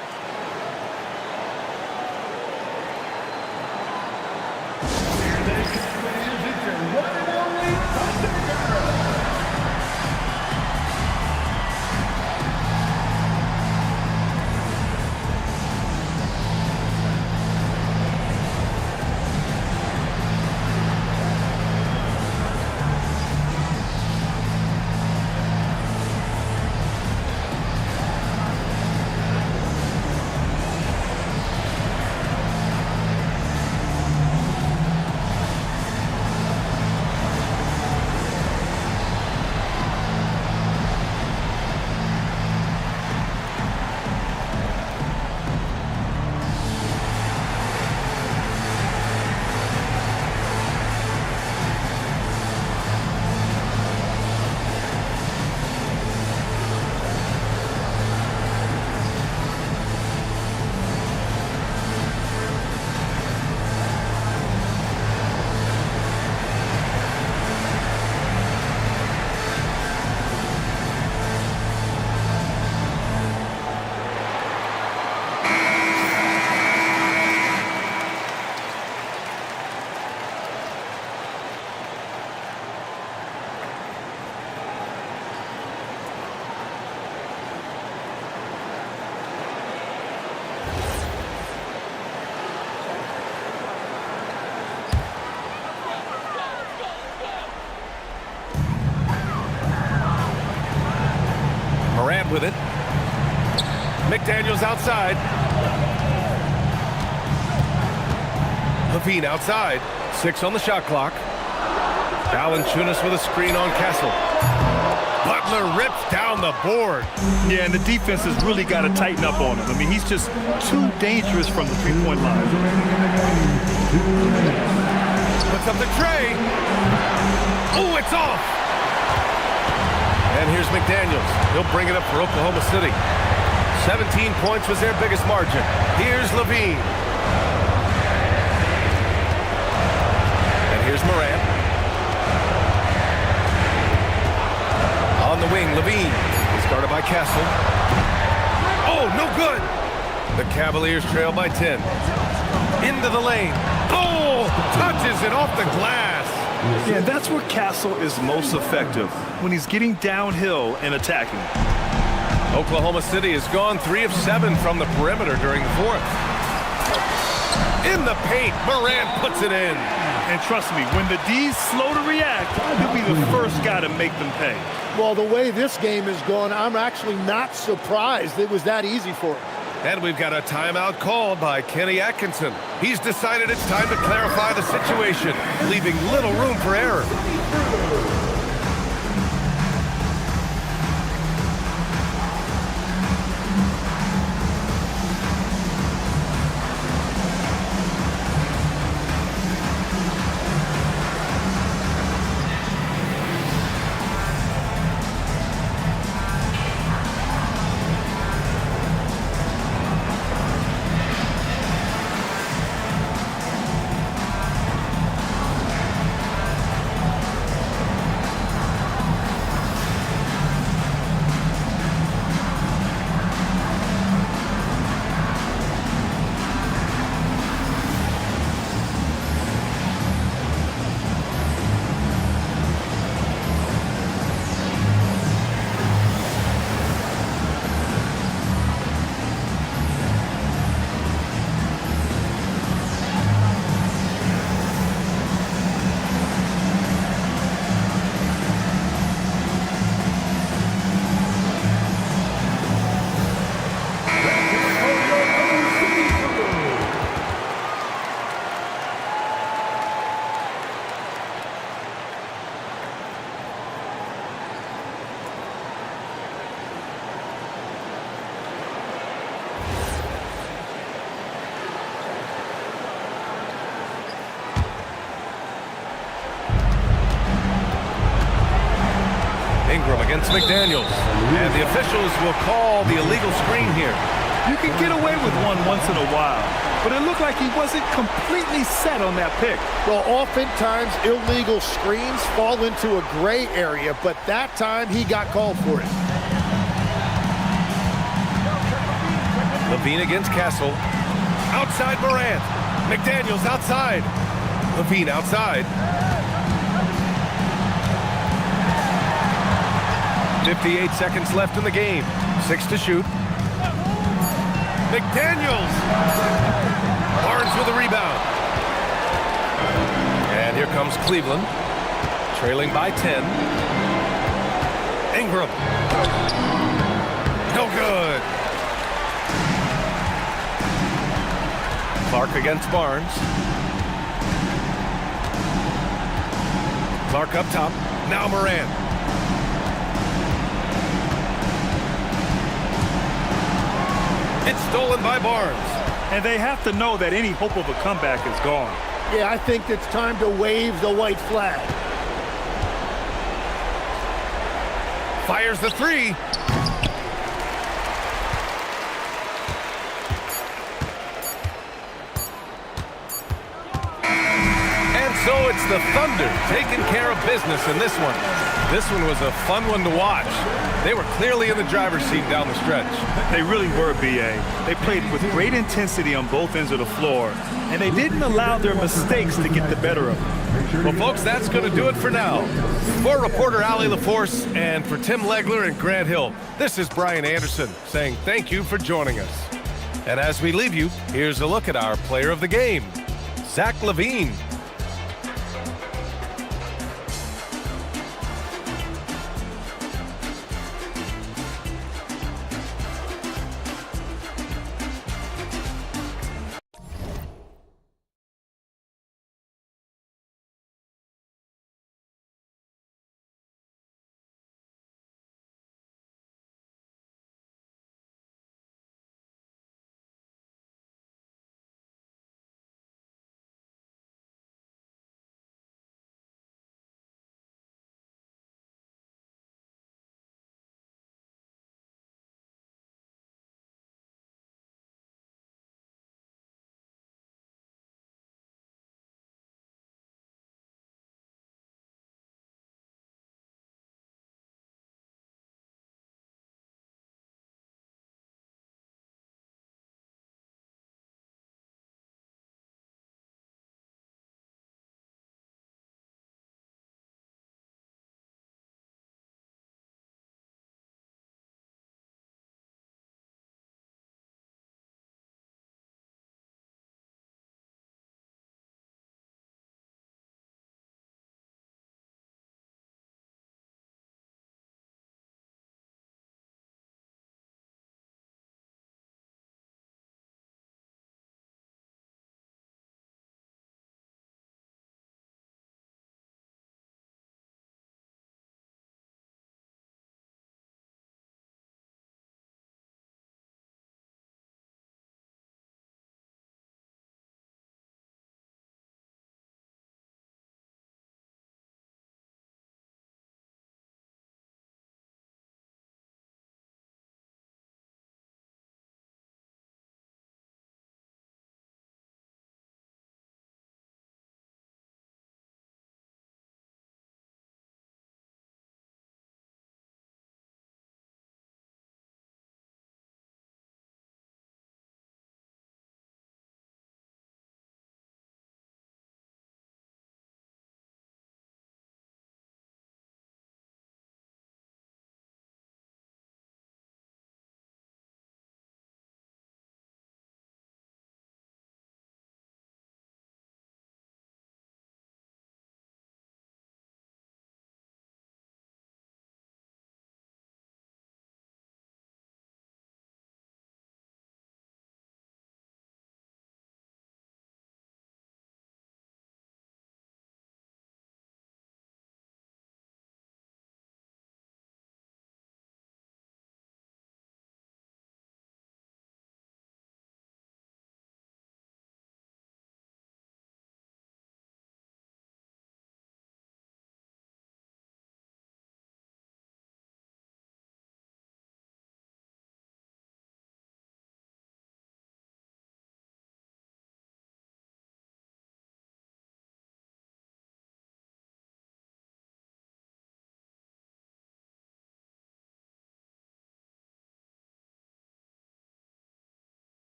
Speaker 2: With it. McDaniels outside. Levine outside. 6 on the shot clock. Valanciunas with a screen on Castle. Legler rips down the board.
Speaker 3: Yeah, and the defense has really got to tighten up on him. I mean, he's just too dangerous from the three-point line.
Speaker 2: Puts up the tray. Oh, it's off. And here's McDaniels. He'll bring it up for Oklahoma City. 17 points was their biggest margin. Here's Levine. And here's Morant. On the wing, Levine. He's guarded by Castle. Oh, no good. The Cavaliers trail by 10. Into the lane. Oh, touches it off the glass.
Speaker 3: Yeah, that's where Castle is most effective, when he's getting downhill and attacking.
Speaker 2: Oklahoma City has gone 3 of 7 from the perimeter during the fourth. In the paint, Morant puts it in.
Speaker 3: And trust me, when the D's slow to react, he'll be the first guy to make them pay.
Speaker 4: Well, the way this game has gone, I'm actually not surprised it was that easy for him.
Speaker 2: And we've got a timeout called by Kenny Atkinson. He's decided it's time to clarify the situation, leaving little room for error. Ingram against McDaniels. And the officials will call the illegal screen here.
Speaker 3: You can get away with one once in a while, but it looked like he wasn't completely set on that pick.
Speaker 4: Well, oftentimes illegal screens fall into a gray area, but that time he got called for it.
Speaker 2: Levine against Castle. Outside Morant. McDaniels outside. Levine outside. 58 seconds left in the game. 6 to shoot. McDaniels. Barnes with a rebound. And here comes Cleveland. Trailing by 10. Ingram. No good. Clark against Barnes. Clark up top. Now Morant. It's stolen by Barnes.
Speaker 3: And they have to know that any hope of a comeback is gone.
Speaker 4: Yeah, I think it's time to wave the white flag.
Speaker 2: Fires the three. And so it's the Thunder taking care of business in this one. This one was a fun one to watch. They were clearly in the driver's seat down the stretch.
Speaker 3: They really were, B.A. They played with great intensity on both ends of the floor, and they didn't allow their mistakes to get the better of them.
Speaker 2: Well, folks, that's going to do it for now. For reporter Allie LaForce and for Tim Legler and Grant Hill, this is Brian Anderson saying thank you for joining us. And as we leave you, here's a look at our player of the game, Zach LaVine.